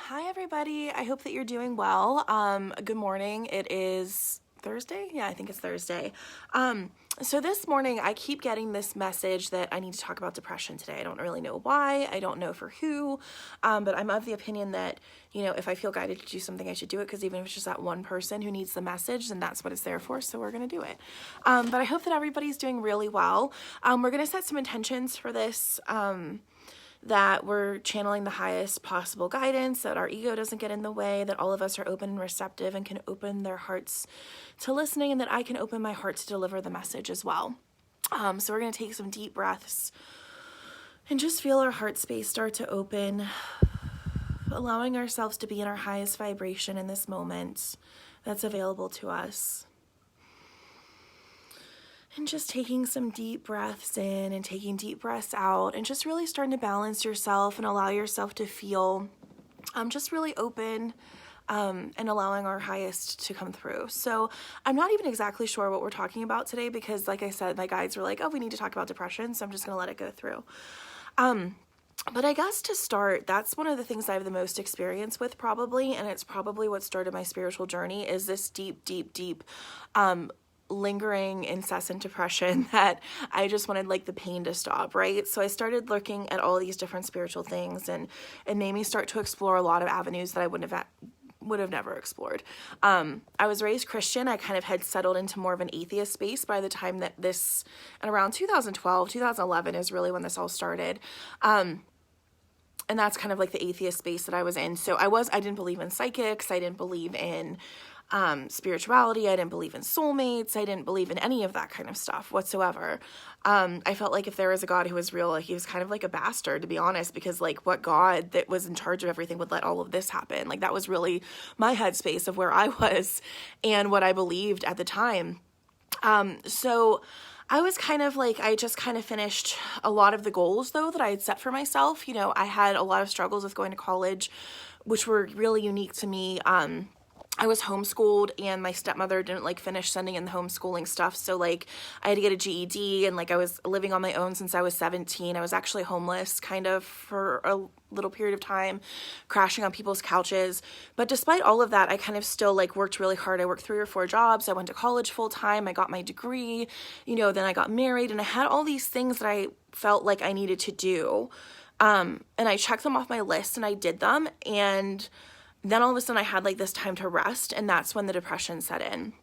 Hi everybody, I hope that you're doing well. Good morning. It is Thursday? Yeah, I think it's Thursday. So this morning I keep getting this message that I need to talk about depression today. I don't really know why, I don't know for who, but I'm of the opinion that, if I feel guided to do something, I should do it, because even if it's just that one person who needs the message, then that's what it's there for, so we're going to do it. But I hope that everybody's doing really well. We're going to set some intentions for this, that we're channeling the highest possible guidance, that our ego doesn't get in the way, that all of us are open and receptive and can open their hearts to listening, and that I can open my heart to deliver the message as well. So we're going to take some deep breaths and just feel our heart space start to open, allowing ourselves to be in our highest vibration in this moment that's available to us. And just taking some deep breaths in and taking deep breaths out, and just really starting to balance yourself and allow yourself to feel just really open, and allowing our highest to come through. So I'm not even exactly sure what we're talking about today, because like I said, my guides were like, oh, we need to talk about depression, so I'm just going to let it go through. But I guess to start, that's one of the things I have the most experience with probably, and it's probably what started my spiritual journey, is this deep, lingering, incessant depression that I just wanted like the pain to stop, right? So I started looking at all these different spiritual things, and it made me start to explore a lot of avenues that I would have never explored. I was raised Christian. I kind of had settled into more of an atheist space by the time that this, and around 2012, 2011 is really when this all started. And that's kind of like the atheist space that I was in. So I didn't believe in psychics. I didn't believe in spirituality. I didn't believe in soulmates. I didn't believe in any of that kind of stuff whatsoever. I felt like if there was a God who was real, he was kind of like a bastard, to be honest, because like what God that was in charge of everything would let all of this happen? Like that was really my headspace of where I was and what I believed at the time. So I was kind of like, I just kind of finished a lot of the goals though that I had set for myself. I had a lot of struggles with going to college, which were really unique to me. I was homeschooled, and my stepmother didn't finish sending in the homeschooling stuff. So I had to get a GED, and I was living on my own since I was 17. I was actually homeless kind of for a little period of time, crashing on people's couches. But despite all of that, I kind of still worked really hard. I worked 3 or 4 jobs. I went to college full time. I got my degree, then I got married, and I had all these things that I felt like I needed to do. And I checked them off my list, and I did them. And then all of a sudden I had this time to rest, and that's when the depression set in.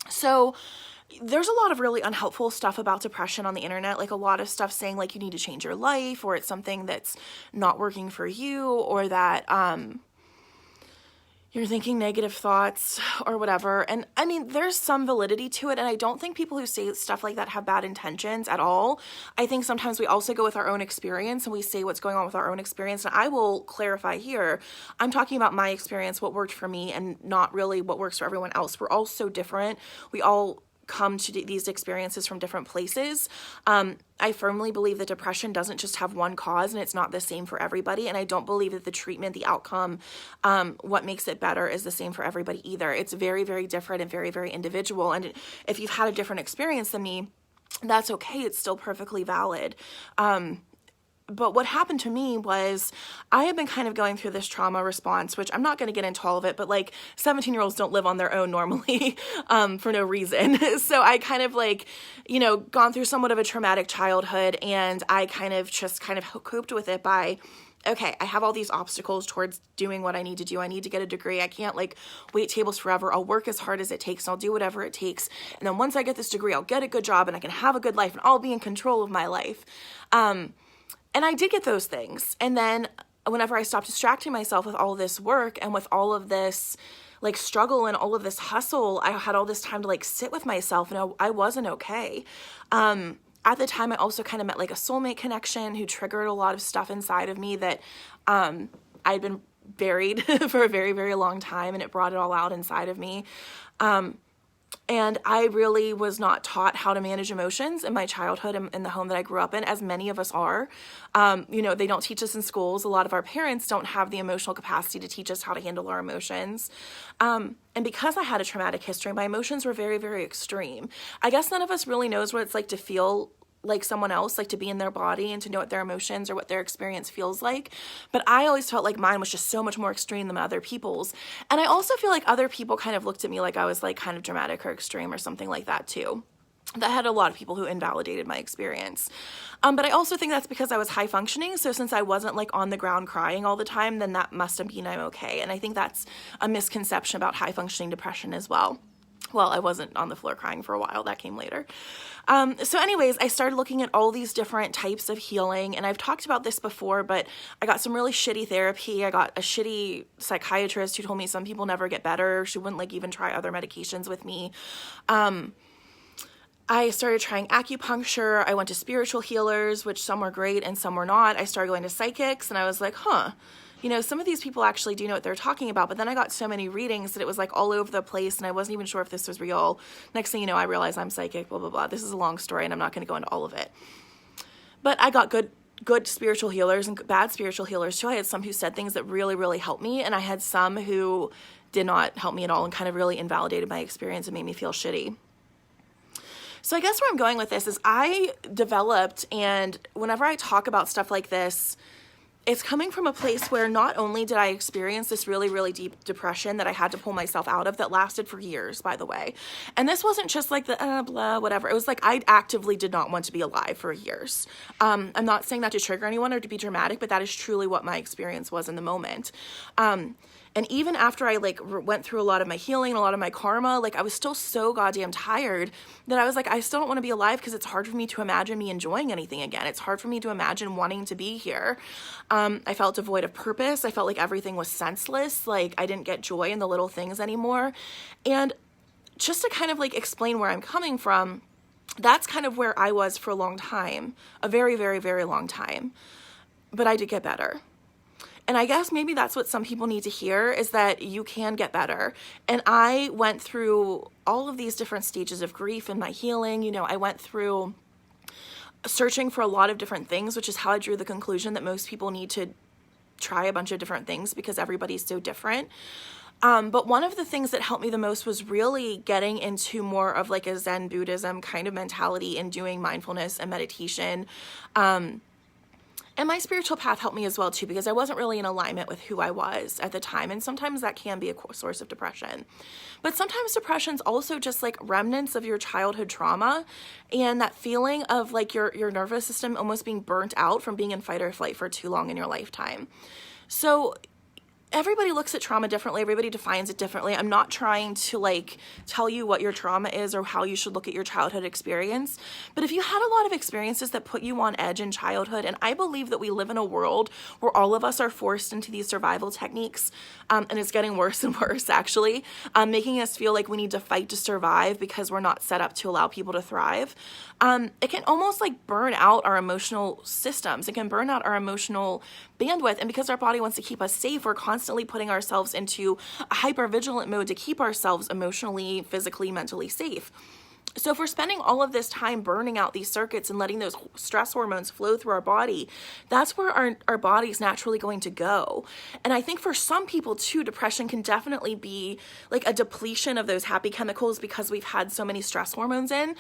So there's a lot of really unhelpful stuff about depression on the internet, a lot of stuff saying you need to change your life, or it's something that's not working for you, or that you're thinking negative thoughts or whatever. And I mean, there's some validity to it. And I don't think people who say stuff like that have bad intentions at all. I think sometimes we also go with our own experience and we say what's going on with our own experience. And I will clarify here, I'm talking about my experience, what worked for me, and not really what works for everyone else. We're all so different. We all come to these experiences from different places. I firmly believe that depression doesn't just have one cause, and it's not the same for everybody. And I don't believe that the treatment, the outcome, what makes it better is the same for everybody either. It's very, very different and very, very individual. And if you've had a different experience than me, that's okay. It's still perfectly valid. But what happened to me was I had been kind of going through this trauma response, which I'm not going to get into all of it, but 17-year-olds don't live on their own normally for no reason. So I kind of gone through somewhat of a traumatic childhood, and I kind of coped with it by, okay, I have all these obstacles towards doing what I need to do. I need to get a degree. I can't wait tables forever. I'll work as hard as it takes, and I'll do whatever it takes. And then once I get this degree, I'll get a good job, and I can have a good life, and I'll be in control of my life. And I did get those things. And then whenever I stopped distracting myself with all this work and with all of this struggle and all of this hustle, I had all this time to sit with myself, and I wasn't okay. At the time, I also kind of met a soulmate connection who triggered a lot of stuff inside of me that I'd been buried for a very, very long time, and it brought it all out inside of me. And I really was not taught how to manage emotions in my childhood in the home that I grew up in, as many of us are. They don't teach us in schools. A lot of our parents don't have the emotional capacity to teach us how to handle our emotions. And because I had a traumatic history, my emotions were very, very extreme. I guess none of us really knows what it's like to feel like someone else, like to be in their body and to know what their emotions or what their experience feels like. But I always felt like mine was just so much more extreme than other people's. And I also feel like other people kind of looked at me like I was like kind of dramatic or extreme or something like that too. That had a lot of people who invalidated my experience. But I also think that's because I was high functioning. So since I wasn't like on the ground crying all the time, then that must have been I'm okay. And I think that's a misconception about high functioning depression as well. Well, I wasn't on the floor crying for a while. That came later. So anyways, I started looking at all these different types of healing, and I've talked about this before, but I got some really shitty therapy. I got a shitty psychiatrist who told me some people never get better. She wouldn't like even try other medications with me. I started trying acupuncture. I went to spiritual healers, which some were great and some were not. I started going to psychics, and I was like, you know, some of these people actually do know what they're talking about. But then I got so many readings that it was like all over the place, and I wasn't even sure if this was real. Next thing you know, I realized I'm psychic, blah, blah, blah. This is a long story, and I'm not going to go into all of it. But I got good spiritual healers and bad spiritual healers too. I had some who said things that really, really helped me, and I had some who did not help me at all and kind of really invalidated my experience and made me feel shitty. So I guess where I'm going with this is I developed, and whenever I talk about stuff like this, it's coming from a place where not only did I experience this really, really deep depression that I had to pull myself out of that lasted for years, by the way. And this wasn't just like the blah, whatever. It was like I actively did not want to be alive for years. I'm not saying that to trigger anyone or to be dramatic, but that is truly what my experience was in the moment. And even after I like went through a lot of my healing, a lot of my karma, like I was still so goddamn tired that I was like, I still don't want to be alive because it's hard for me to imagine me enjoying anything again. It's hard for me to imagine wanting to be here. I felt devoid of purpose. I felt like everything was senseless. Like I didn't get joy in the little things anymore. And just to kind of like explain where I'm coming from, that's kind of where I was for a long time, a very, very, very long time. But I did get better. And I guess maybe that's what some people need to hear, is that you can get better. And I went through all of these different stages of grief in my healing. You know, I went through searching for a lot of different things, which is how I drew the conclusion that most people need to try a bunch of different things because everybody's so different. But one of the things that helped me the most was really getting into more of like a Zen Buddhism kind of mentality and doing mindfulness and meditation. And my spiritual path helped me as well too, because I wasn't really in alignment with who I was at the time. And sometimes that can be a source of depression. But sometimes depression's also just like remnants of your childhood trauma and that feeling of like your nervous system almost being burnt out from being in fight or flight for too long in your lifetime. So everybody looks at trauma differently. Everybody defines it differently. I'm not trying to like tell you what your trauma is or how you should look at your childhood experience. But if you had a lot of experiences that put you on edge in childhood, and I believe that we live in a world where all of us are forced into these survival techniques, and it's getting worse and worse actually, making us feel like we need to fight to survive because we're not set up to allow people to thrive. It can almost like burn out our emotional systems. It can burn out our emotional bandwidth. And because our body wants to keep us safe, we're constantly putting ourselves into a hypervigilant mode to keep ourselves emotionally, physically, mentally safe. So if we're spending all of this time burning out these circuits and letting those stress hormones flow through our body, that's where our body's naturally going to go. And I think for some people too, depression can definitely be like a depletion of those happy chemicals because we've had so many stress hormones in.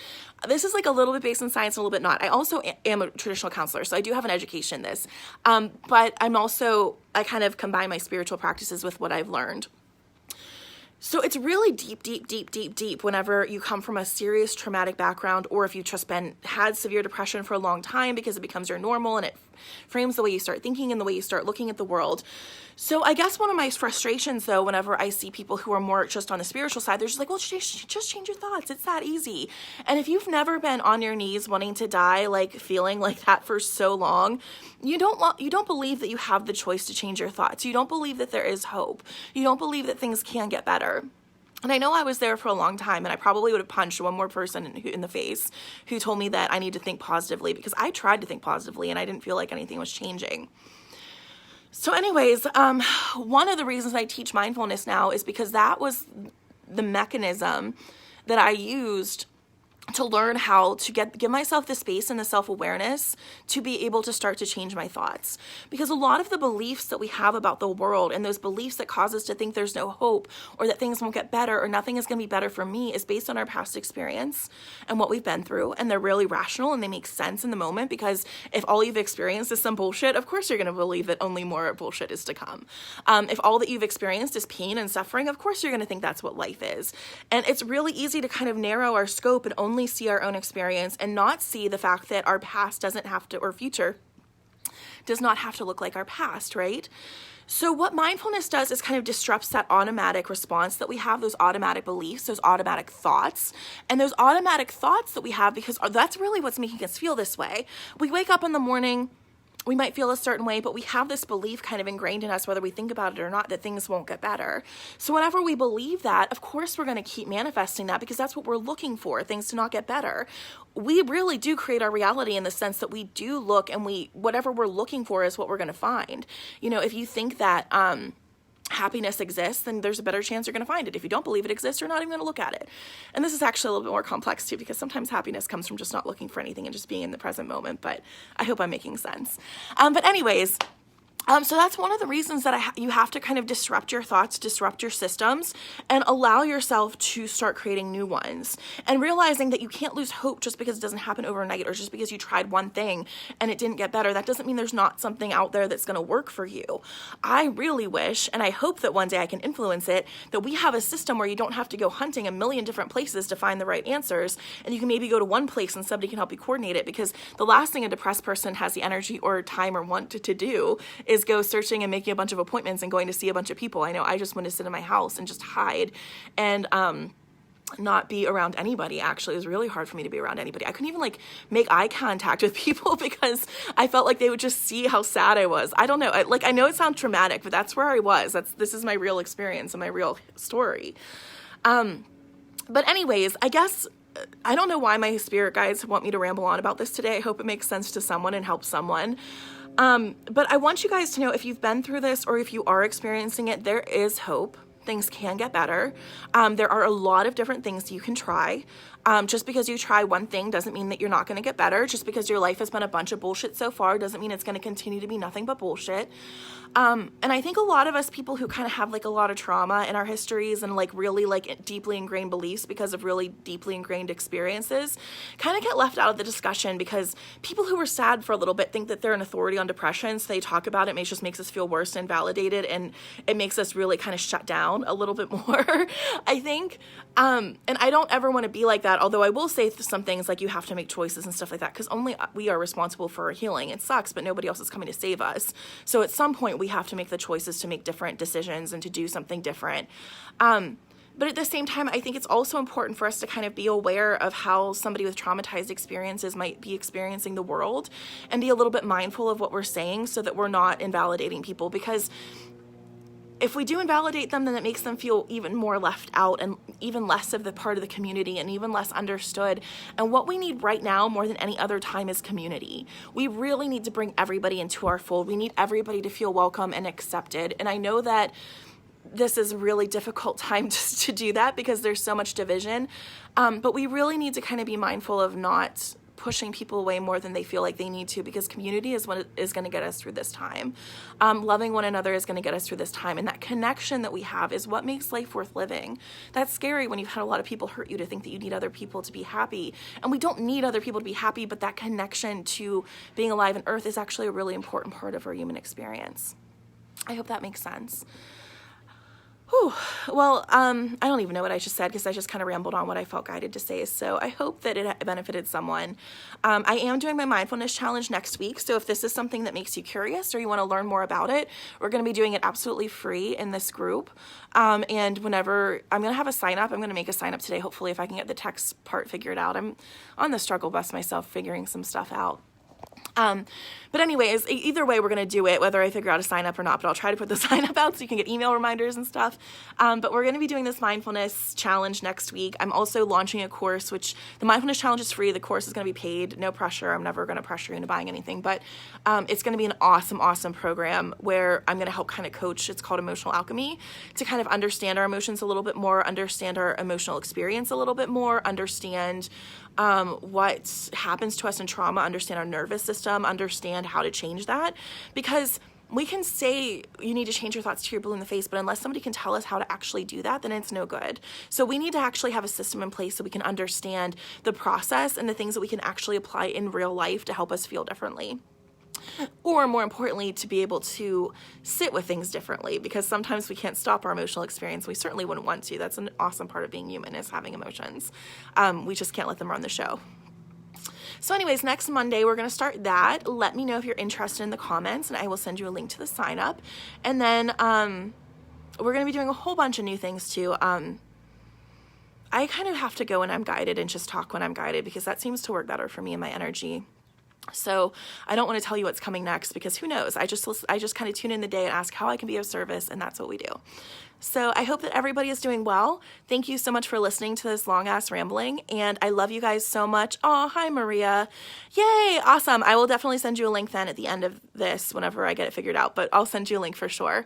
This is like a little bit based in science, a little bit not. I also am a traditional counselor, so I do have an education in this. But I kind of combine my spiritual practices with what I've learned. So it's really deep whenever you come from a serious traumatic background, or if you've just had severe depression for a long time, because it becomes your normal and it frames the way you start thinking and the way you start looking at the world. So I guess one of my frustrations though, whenever I see people who are more just on the spiritual side, they're just like, well, just change your thoughts. It's that easy. And if you've never been on your knees wanting to die, like feeling like that for so long, you don't believe that you have the choice to change your thoughts. You don't believe that there is hope. You don't believe that things can get better. And I know I was there for a long time, and I probably would have punched one more person in the face who told me that I need to think positively, because I tried to think positively and I didn't feel like anything was changing. So anyways, one of the reasons I teach mindfulness now is because that was the mechanism that I used to learn how to give myself the space and the self-awareness to be able to start to change my thoughts. Because a lot of the beliefs that we have about the world and those beliefs that cause us to think there's no hope or that things won't get better or nothing is going to be better for me is based on our past experience and what we've been through. And they're really rational and they make sense in the moment, because if all you've experienced is some bullshit, of course you're going to believe that only more bullshit is to come. If all that you've experienced is pain and suffering, of course you're going to think that's what life is. And it's really easy to kind of narrow our scope and only see our own experience and not see the fact that our past doesn't have to, or future does not have to look like our past, right? So what mindfulness does is kind of disrupts that automatic response that we have, those automatic beliefs, those automatic thoughts, and those automatic thoughts that we have, because that's really what's making us feel this way. We wake up in the morning, we might feel a certain way, but we have this belief kind of ingrained in us, whether we think about it or not, that things won't get better. So whenever we believe that, of course, we're going to keep manifesting that, because that's what we're looking for, things to not get better. We really do create our reality in the sense that we do look, and whatever we're looking for is what we're going to find. You know, if you think that, happiness exists, then there's a better chance you're going to find it. If you don't believe it exists, you're not even going to look at it. And this is actually a little bit more complex too, because sometimes happiness comes from just not looking for anything and just being in the present moment. But I hope I'm making sense. But anyways, so that's one of the reasons that you have to kind of disrupt your thoughts, disrupt your systems, and allow yourself to start creating new ones. And realizing that you can't lose hope just because it doesn't happen overnight, or just because you tried one thing and it didn't get better. That doesn't mean there's not something out there that's going to work for you. I really wish, and I hope that one day I can influence it, that we have a system where you don't have to go hunting a million different places to find the right answers, and you can maybe go to one place and somebody can help you coordinate it. Because the last thing a depressed person has the energy or time or want to do is go searching and making a bunch of appointments and going to see a bunch of people. I know I just want to sit in my house and just hide and not be around anybody. Actually, it was really hard for me to be around anybody. I couldn't even like make eye contact with people because I felt like they would just see how sad I was. I don't know. I know it sounds traumatic, but that's where I was. This is my real experience and my real story. But anyways, I guess I don't know why my spirit guides want me to ramble on about this today. I hope it makes sense to someone and helps someone. But I want you guys to know, if you've been through this or if you are experiencing it, there is hope. Things can get better. There are a lot of different things you can try. Just because you try one thing doesn't mean that you're not going to get better. Just because your life has been a bunch of bullshit so far doesn't mean it's going to continue to be nothing but bullshit. And I think a lot of us people who kind of have like a lot of trauma in our histories and like really like deeply ingrained beliefs because of really deeply ingrained experiences kind of get left out of the discussion, because people who were sad for a little bit think that they're an authority on depression. So they talk about it, just makes us feel worse and validated, and it makes us really kind of shut down a little bit more, I think. And I don't ever want to be like that, although I will say some things like you have to make choices and stuff like that, because only we are responsible for our healing. It sucks, but nobody else is coming to save us. So at some point we have to make the choices to make different decisions and to do something different. But at the same time, I think it's also important for us to kind of be aware of how somebody with traumatized experiences might be experiencing the world, and be a little bit mindful of what we're saying so that we're not invalidating people. Because if we do invalidate them, then it makes them feel even more left out and even less of the part of the community and even less understood. And what we need right now more than any other time is community. We really need to bring everybody into our fold. We need everybody to feel welcome and accepted. And I know that this is a really difficult time to do that because there's so much division. But we really need to kind of be mindful of not pushing people away more than they feel like they need to, because community is what is going to get us through this time. Loving one another is going to get us through this time. And that connection that we have is what makes life worth living. That's scary when you've had a lot of people hurt you to think that you need other people to be happy. And we don't need other people to be happy, but that connection to being alive on earth is actually a really important part of our human experience. I hope that makes sense. Whew. Well, I don't even know what I just said because I just kind of rambled on what I felt guided to say. So I hope that it benefited someone. I am doing my mindfulness challenge next week. So if this is something that makes you curious or you want to learn more about it, we're going to be doing it absolutely free in this group. And whenever I'm going to have a sign up, I'm going to make a sign up today. Hopefully if I can get the text part figured out. I'm on the struggle bus myself, figuring some stuff out. But anyways, either way, we're going to do it, whether I figure out a sign up or not, but I'll try to put the sign up out so you can get email reminders and stuff. But we're going to be doing this mindfulness challenge next week. I'm also launching a course, which the mindfulness challenge is free. The course is going to be paid, no pressure. I'm never going to pressure you into buying anything, but it's going to be an awesome program where I'm going to help kind of coach. It's called Emotional Alchemy, to kind of understand our emotions a little bit more, understand our emotional experience a little bit more, understand what happens to us in trauma, understand our nervous system, understand how to change that. Because we can say you need to change your thoughts to your blue in the face, but unless somebody can tell us how to actually do that, then it's no good. So we need to actually have a system in place so we can understand the process and the things that we can actually apply in real life to help us feel differently. Or more importantly, to be able to sit with things differently, because sometimes we can't stop our emotional experience. We certainly wouldn't want to. That's an awesome part of being human, is having emotions. We just can't let them run the show. So anyways, next Monday, we're going to start that. Let me know if you're interested in the comments, and I will send you a link to the sign up. And then we're going to be doing a whole bunch of new things too. I kind of have to go when I'm guided and just talk when I'm guided, because that seems to work better for me and my energy. So I don't want to tell you what's coming next, because who knows? I just kind of tune in the day and ask how I can be of service, and that's what we do. So I hope that everybody is doing well. Thank you so much for listening to this long ass rambling, and I love you guys so much. Oh, hi Maria. Yay, awesome. I will definitely send you a link then at the end of this whenever I get it figured out, but I'll send you a link for sure.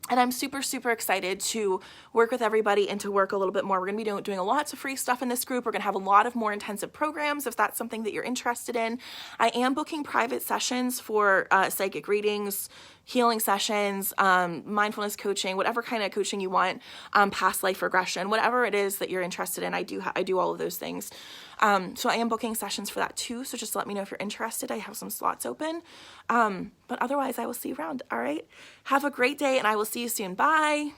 And I'm super excited to work with everybody and to work a little bit more. We're going to be doing lots of free stuff in this group. We're going to have a lot of more intensive programs if that's something that you're interested in. I am booking private sessions for psychic readings, healing sessions, mindfulness coaching, whatever kind of coaching you want, past life regression, whatever it is that you're interested in. I do all of those things. So I am booking sessions for that too. So just let me know if you're interested. I have some slots open. But otherwise I will see you around. All right. Have a great day, and I will see you soon. Bye.